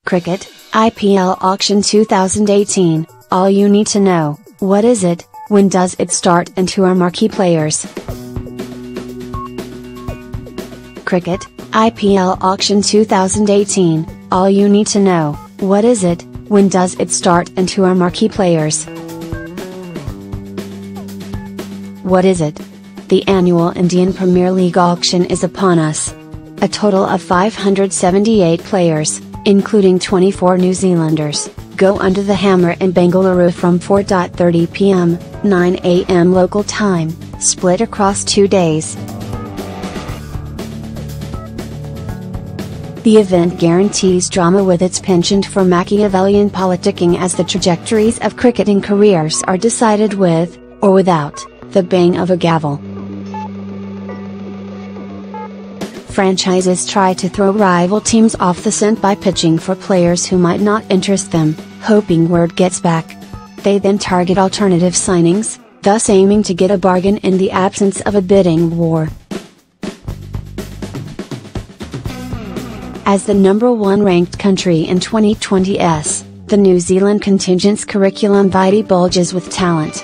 Cricket, IPL Auction 2018, all you need to know, what is it, when does it start and who are marquee players? Cricket, IPL Auction 2018, all you need to know, what is it, when does it start and who are marquee players? What is it? The annual Indian Premier League auction is upon us. A total of 578 players, including 24 New Zealanders, go under the hammer in Bengaluru from 4:30 p.m., 9 a.m. local time, split across 2 days. The event guarantees drama with its penchant for Machiavellian politicking, as the trajectories of cricketing careers are decided with, or without, the bang of a gavel. Franchises try to throw rival teams off the scent by pitching for players who might not interest them, hoping word gets back. They then target alternative signings, thus aiming to get a bargain in the absence of a bidding war. As the #1 ranked country in 2020's, the New Zealand contingent's curriculum vitae bulges with talent.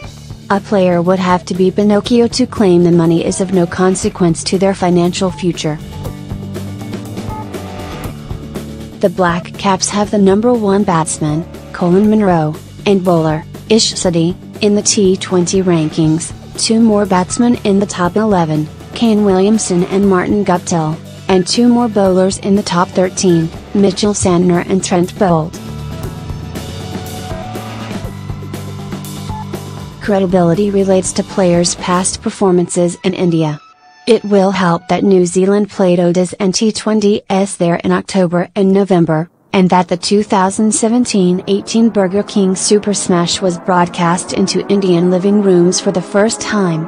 A player would have to be Pinocchio to claim the money is of no consequence to their financial future. The Black Caps have the #1 batsman, Colin Munro, and bowler, Ish Sodhi, in the T20 rankings, 2 more batsmen in the top 11, Kane Williamson and Martin Guptill, and 2 more bowlers in the top 13, Mitchell Santner and Trent Boult. Credibility relates to players' past performances in India. It will help that New Zealand played ODIs and T20s there in October and November, and that the 2017-18 Burger King Super Smash was broadcast into Indian living rooms for the first time.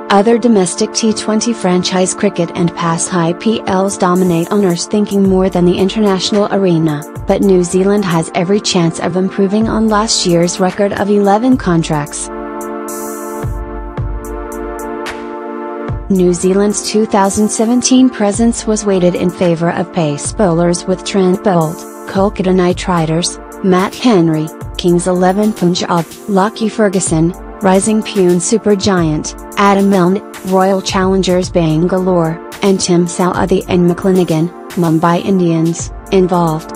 Other domestic T20 franchise cricket and past IPLs dominate owners thinking more than the international arena, but New Zealand has every chance of improving on last year's record of 11 contracts. New Zealand's 2017 presence was weighted in favour of pace bowlers with Trent Boult, Kolkata Knight Riders, Matt Henry, Kings 11 Punjab, Lockie Ferguson, Rising Pune supergiant, Adam Milne, Royal Challengers Bangalore, and Tim Southee and McClenaghan, Mumbai Indians, involved.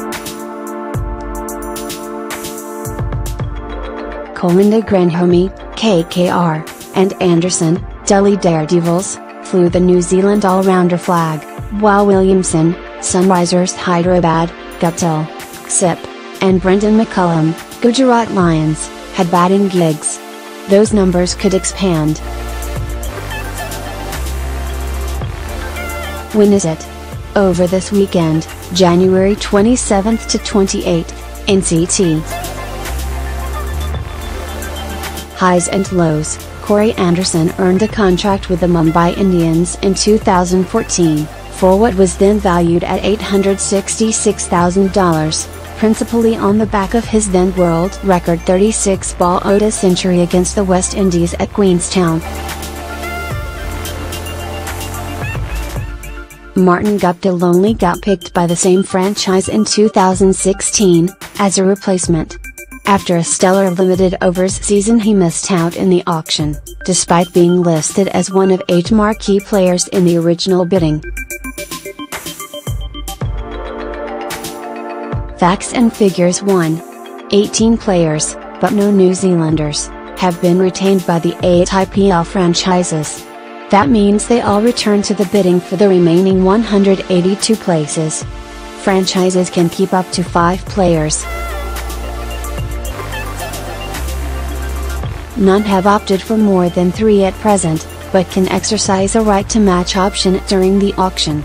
Kolinda Granhomi, KKR, and Anderson, Delhi Daredevils, flew the New Zealand all-rounder flag, while Williamson, Sunrisers Hyderabad, Guptill, Sip, and Brendan McCullum, Gujarat Lions, had batting gigs. Those numbers could expand. When is it? Over this weekend, January 27th to 28th, NCT. Highs and lows. Corey Anderson earned a contract with the Mumbai Indians in 2014, for what was then valued at $866,000, principally on the back of his then world record 36-ball ODI century against the West Indies at Queenstown. Martin Guptill only got picked by the same franchise in 2016, as a replacement. After a stellar limited overs season, he missed out in the auction, despite being listed as one of 8 marquee players in the original bidding. Facts and figures: 1. 18 players, but no New Zealanders, have been retained by the 8 IPL franchises. That means they all return to the bidding for the remaining 182 places. Franchises can keep up to 5 players. None have opted for more than 3 at present, but can exercise a right to match option during the auction.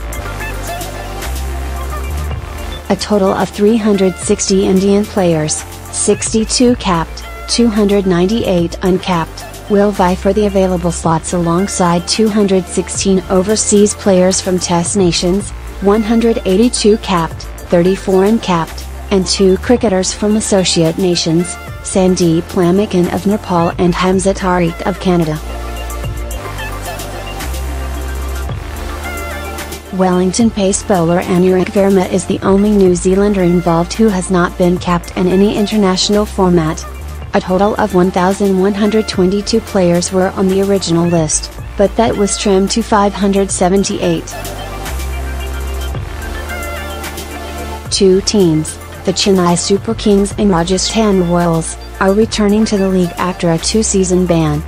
A total of 360 Indian players, 62 capped, 298 uncapped, will vie for the available slots alongside 216 overseas players from Test nations, 182 capped, 34 uncapped, and 2 cricketers from associate nations, Sandeep Lamikan of Nepal and Hamza Tariq of Canada. Wellington pace bowler Anurag Verma is the only New Zealander involved who has not been capped in any international format. A total of 1,122 players were on the original list, but that was trimmed to 578. Two teams, the Chennai Super Kings and Rajasthan Royals, are returning to the league after a two-season ban.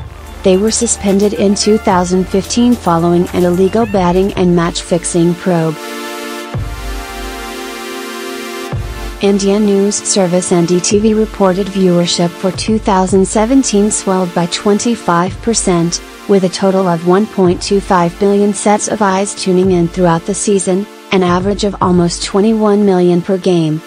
They were suspended in 2015 following an illegal batting and match-fixing probe. Indian news service NDTV reported viewership for 2017 swelled by 25%, with a total of 1.25 billion sets of eyes tuning in throughout the season, an average of almost 21 million per game.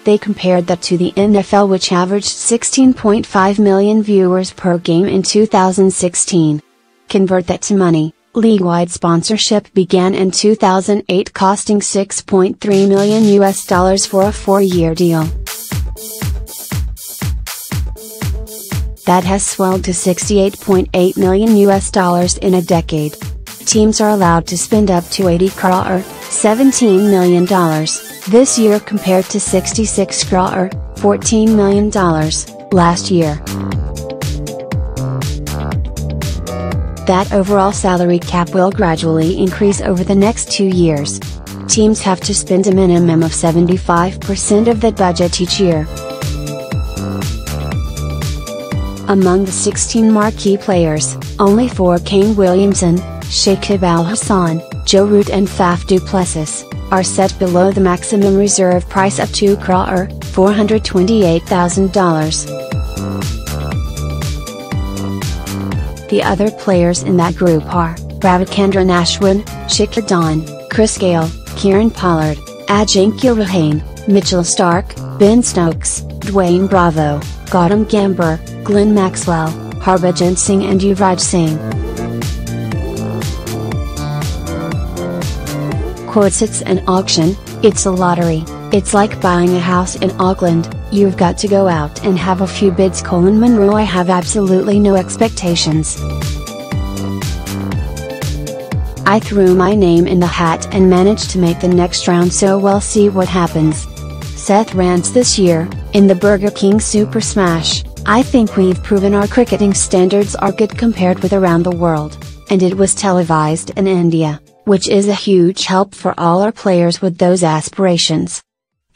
They compared that to the NFL, which averaged 16.5 million viewers per game in 2016. Convert that to money, league-wide sponsorship began in 2008, costing $6.3 million for a 4-year deal. That has swelled to $68.8 million in a decade. Teams are allowed to spend up to 80 crore, $17 million, this year compared to 66 crore, $14 million, last year. That overall salary cap will gradually increase over the next 2 years. Teams have to spend a minimum of 75% of that budget each year. Among the 16 marquee players, only 4, Kane Williamson, Shakib Al Hassan, Joe Root and Faf du Plessis, are set below the maximum reserve price of 2 crore, $428,000. The other players in that group are Ravichandran Ashwin, Shikhar Dhawan, Chris Gale, Kieran Pollard, Ajinkya Rahane, Mitchell Starc, Ben Stokes, Dwayne Bravo, Gautam Gambhir, Glenn Maxwell, Harbhajan Singh and Yuvraj Singh. Quotes: it's an auction, it's a lottery, it's like buying a house in Auckland, you've got to go out and have a few bids. Monroe: I have absolutely no expectations. I threw my name in the hat and managed to make the next round, so we'll see what happens. Seth Rance: this year, in the Burger King Super Smash, I think we've proven our cricketing standards are good compared with around the world, and it was televised in India, which is a huge help for all our players with those aspirations.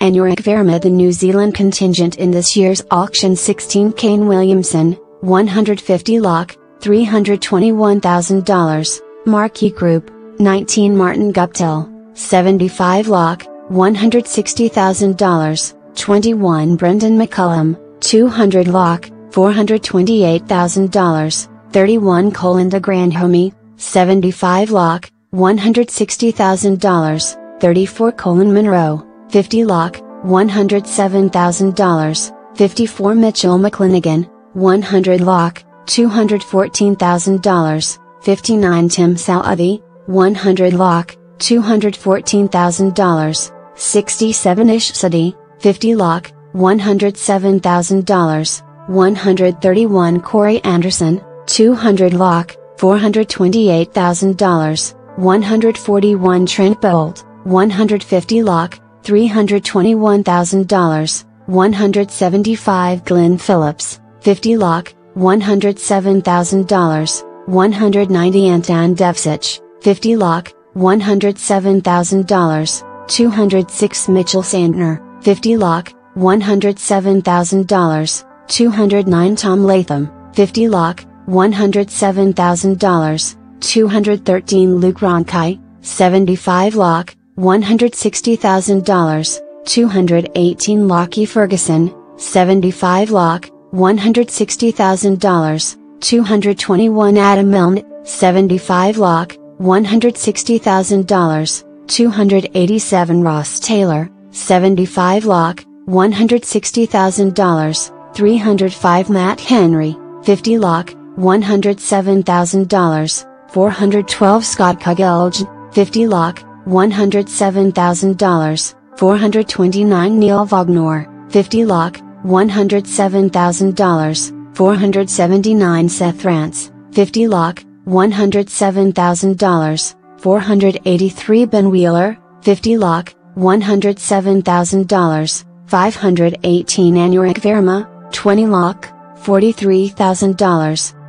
Anurag Verma: the New Zealand contingent in this year's auction. 16, Kane Williamson, 150 lakh, $321,000, Marquee Group. 19, Martin Guptill, 75 lakh, $160,000, 21, Brendan McCullum, 200 lakh, $428,000, 31, Kolinda Grandhomme, 75 lakh, $160,000, 34, Colin Munro, 50 lakh, $107,000, 54, Mitchell McClenaghan, 100 lakh, $214,000, 59, Tim Southee, 100 lakh, $214,000, 67, Ish Sodhi, 50 lakh, $107,000, 131, Corey Anderson, 200 lakh, $428,000, 141, Trent Boult, 150 lakh, $321,000, 175, Glenn Phillips, 50 lakh, $107,000, 190, Anton Devcich, 50 lakh, $107,000, 206, Mitchell Santner, 50 lakh, $107,000, 209, Tom Latham, 50 lakh, $107,000, 213, Luke Ronchi, 75 lakh, $160,000, 218, Lockie Ferguson, 75 lakh, $160,000, 221, Adam Milne, 75 lakh, $160,000, 287, Ross Taylor, 75 lakh, $160,000, 305, Matt Henry, 50 lakh, $107,000, 412, Scott Cuggledge, 50 lakh, $107,000, 429, Neil Vagnor, 50 lakh, $107,000, 479, Seth Rance, 50 lakh, $107,000, 483 Ben Wheeler, 50 Lock, $107,000, 518 Anurik Verma, 20 Lock, $43,000.